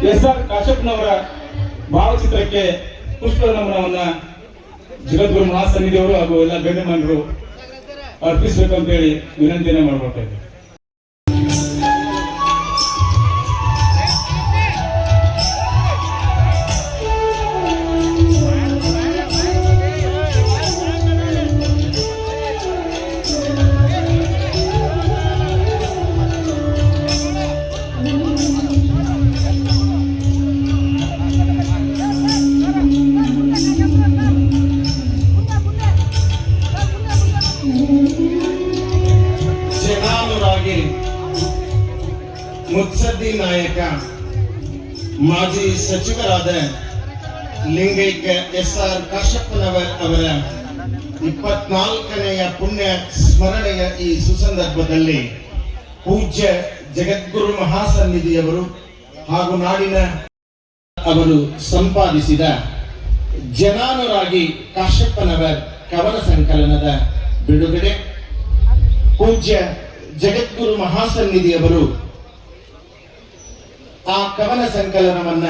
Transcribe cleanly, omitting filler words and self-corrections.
ಎಸ್.ಆರ್. ಕಾಶ್ಯಪ್ನವರ ಭಾವಚಿತ್ರಕ್ಕೆ ಪುಷ್ಪ ನಮನವನ್ನ ಜಗದ್ಗುರು ಮಹಾಸನ್ನಿಧಿಯವರು ಹಾಗೂ ಎಲ್ಲ ಗಣ್ಯಮಾನ್ಯರು ಅರ್ಪಿಸಬೇಕಂತ ಹೇಳಿ ವಿನಂತಿಯನ್ನು ಮಾಡ್ಕೊಳ್ತಾ ಇದ್ದಾರೆ. ಜನಾನುರಾಗಿ ಮುತ್ಸದ್ದಿ ನಾಯಕ ಮಾಜಿ ಸಚಿವರಾದ ಲಿಂಗೈಕ್ಯ ಎಸ್.ಆರ್. ಕಾಶ್ಯಪ್ಪನವರ್ ಅವರ 24ನೆಯ ಪುಣ್ಯ ಸ್ಮರಣೆಯ ಈ ಸುಸಂದರ್ಭದಲ್ಲಿ ಪೂಜ್ಯ ಜಗದ್ಗುರು ಮಹಾಸನ್ನಿಧಿಯವರು ಹಾಗೂ ನಾಡಿನ ಅವರು ಸಂಪಾದಿಸಿದ ಜನಾನುರಾಗಿ ಕಾಶ್ಯಪ್ಪನವರ್ ಕವನ ಸಂಕಲನದ ಬಿಡುಗಡೆ ಪೂಜ್ಯ ಜಗದ್ಗುರು ಮಹಾಸನ್ನಿಧಿಯವರು ಆ ಕವನ ಸಂಕಲನವನ್ನ